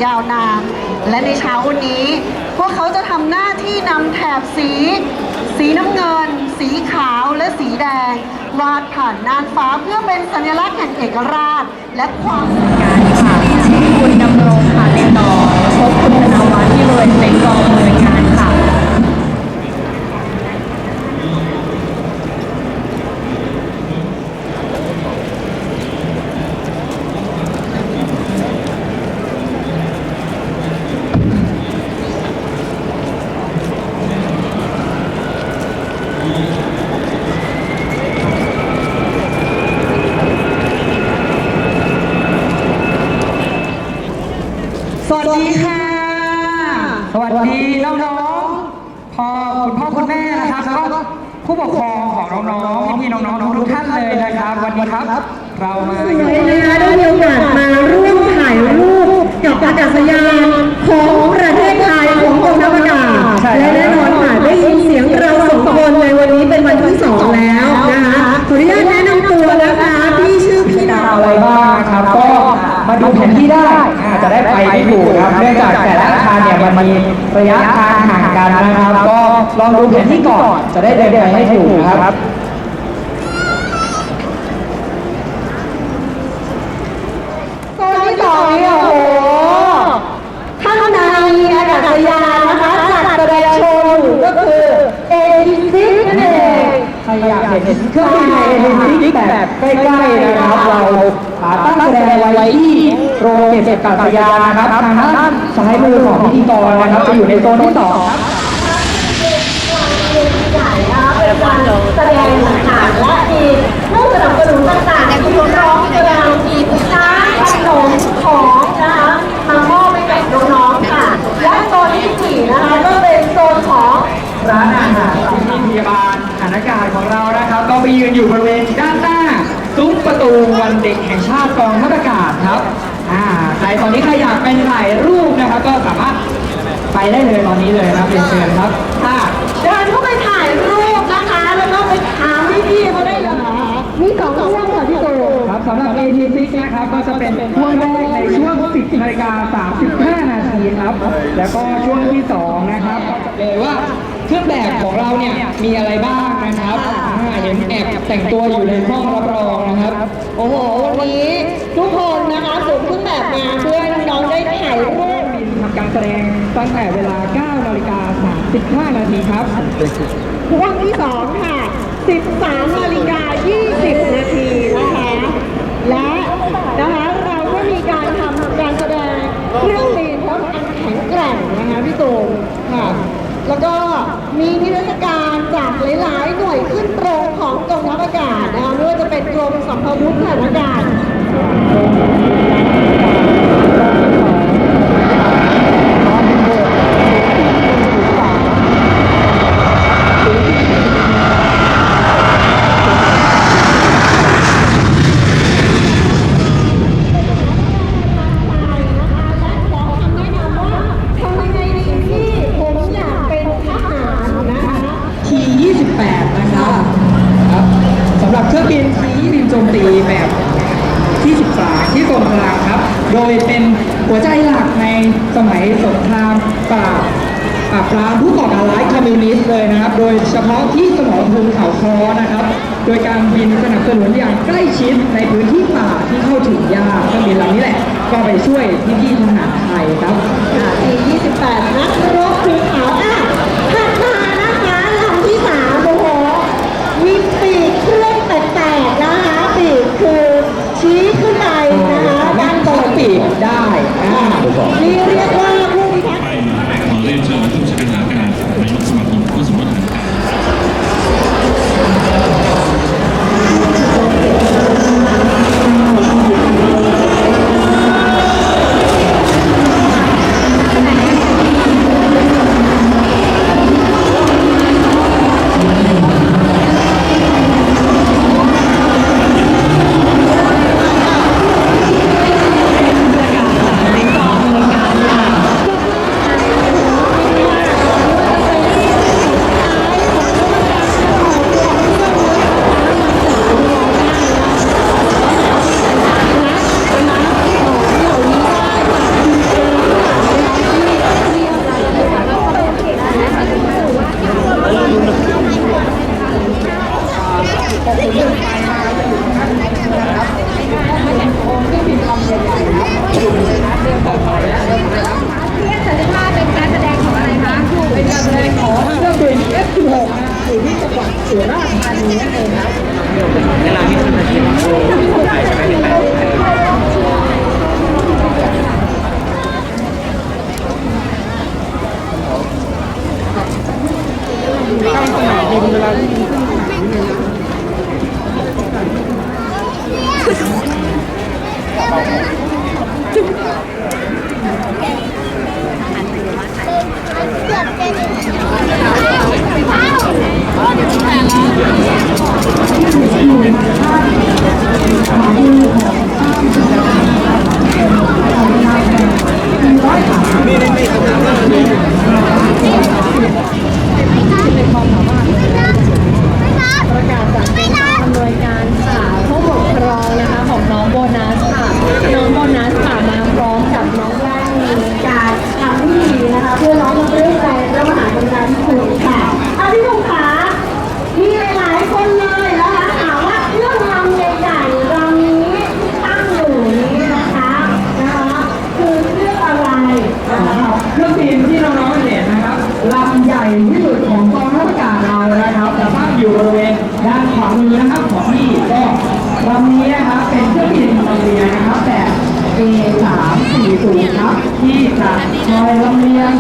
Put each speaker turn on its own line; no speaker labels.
ยาวนานและในเช้าวันนี้พวกเขาจะทำหน้าที่นำแถบสีน้ำเงินสีขาวและสีแดงวาดผ่านน่านฟ้าเพื่อเป็นสัญลักษณ์แห่งเอกราชและความสวยงาม
ค่ะคุณดำรงค่ะติดต่อพบคุณธนวัฒน์ที่บริเวณเป็นกองอำนวยการค่ะ
สวัสดีค่ะ
สวัสดีน้องๆคุณพ่อคุณแม่นะครับแล้วก็ผู้ปกครองของน้องๆพี่ๆน้องๆทุกท่านเลยนะครับวันนี้ครับเรามาอยู่
นะคะได้มีโอกาสมาร่วมถ่ายรูปกับอากาศยานของประเทศไทยของกองทัพอากาศและแน่นอนค่ะได้ยินเสียงเราสองคนในวันนี้เป็นวันที่2แล้วนะคะขออนุญาตแนะนำตัวนะคะพี่ชื่อพี่ดาว
อะไรบ้างนะครับก็มาดูแผนที่ได้จะได้ไปที่ถูกครับเนื่องจากแต่ละอาคารเนี่ยมันมีระยะทางห่างกันนะครับก็ลองดูแผนที่ก่อนจะได้เดินไปให้ถูกนะครับ
โซนที่2เนี่ยโอ้โหข้างในมีอากาศยานนะคะจัดแสดงโชว์อยู่ก็คือ A6 นั่นเอง
ใครอยากเห็นเครื่องบินในเอลิมปิกแบบใกล้ๆนะครับเราตั้งแสดงไว้ที่โรงเก็บกักยานนะครับทางด้านซ้ายมือของพิธีกรนะครับจะอยู่ในโซนที่2ครับ
เป็นการแสดงต่างๆและมีผู้สนับสนุนต่างๆที่ร้องแสดงช้าขนมของนะคะมามอบให้กับน้องๆค่ะและโซนที่4นะคะก็เป็นโซนของ
ร้านอาหารที่พยาบาลฐานอากาศของเรานะครับก็ไปยืนอยู่บริเวณด้านหน้าซุ้มประตูวันเด็กแห่งชาติกองทัพอากาศครับใครตอนนี้ใครอยากเป็นถ่ายรูปนะครับก็สามารถไปได้เลยตอนนี้เลยครับเรียนเชิญครับ
เดินเข้าไปถ่ายรูปนะคะแล้วก็ไปถามพี่ๆเขาได้เลยมี2ช่วงค่ะพี่โต
ครับสำหรับ AT6 นะครับก็จะเป็นช่วงแรกในช่วง 10:35 นาทีครับแล้วก็ช่วงที่2นะครับก็จะเลยว่าเครื่องแบบของเราเนี่ยมีอะไรบ้างนะครับเห็นแอบแต่งตัวอยู่ในห้องรับรองนะครับ
โอ้โหวันนี้ทุกคนนะคะสวมเครื่องแบบมาเพื่อให้น้องๆได้ถ่ายรูป
ทำการแสดงตั้งแต่เวลา 9:35 นาทีครับ
ช่วงที่2ค่ะ 13:20 นาทีนะคะและนะคะเราก็มีการทำการแสดงเครื่องบินรถอันแข็งแกร่งนะคะพี่ตูนค่ะแล้วก็มีนิทรรศการจากหลายๆ หน่วยขึ้นตรงของกองทัพอากาศนะคะไม่ว่าจะเป็นกรมสัมภาวุธทหารอากาศ
T28 นะครับสำหรับเครื่องบิน T20 โจมตีแบบที่ 13 ที่กองกลางครับ โดยเป็นหัวใจหลักในสมัยสงครามปราบปรามผู้ก่อการร้ายคอมมิวนิสต์เลยนะครับ โดยเฉพาะที่สมรภูมิเขาค้อนะครับ โดยการบินสนับสนุนอย่างใกล้ชิดในพื้นที่ป่าที่เข้าถึงยากเครื่องบินลำนี้แหละ ก็ไปช่วยพี่ๆทหารไทยครับ
T28 นักรบภูเขาถัดมานะคะลำที่3โอ้โหมีปีกเครื่องแตกๆนะคะปีกคือชี้ขึ้นไปนะคะด้านบน
ปีกได้
นี่เรียกว่าผู้พิทักษ์
ขอเรียนเชิญผู้จัดการการนายกสมาคมผู้สมรสทหาร
เครื่องบิน F16 นะอยู่ที่จังหวัดสุราษฎร์ธานีนั่นเองครับ
ประกาศจากเป็นผู้อำนวยการค่ะผู้ปกครองนะคะของน้องโบนัสค่ะน้องโบนัสค่ะมาพร้อมกับน้องแว่นมีการทำพิธีนะคะเพื่อน้องมาเรื่อยใจพระมหากรุณาธิคุณค่ะพี่ภูมิขามีหลายๆคนเลยนะคะถามว่าเครื่องรำใหญ่ๆรำนี้ที่ตั้งอยู่นี้นะคะคือเครื่องอะไรนะคะ
เครื่องบินที่น้องๆเห็นนะครับลำใหญ่ที่สุดของกองทัพอากาศเรานะครับจะตั้งอยู่บริเวณด้านขวามือนะครับของพี่ก็ลำนี้นะครับเป็นเครื่องบินลำเลียงนะครับแต่ A340 ครับที่จะคอยลำเลียง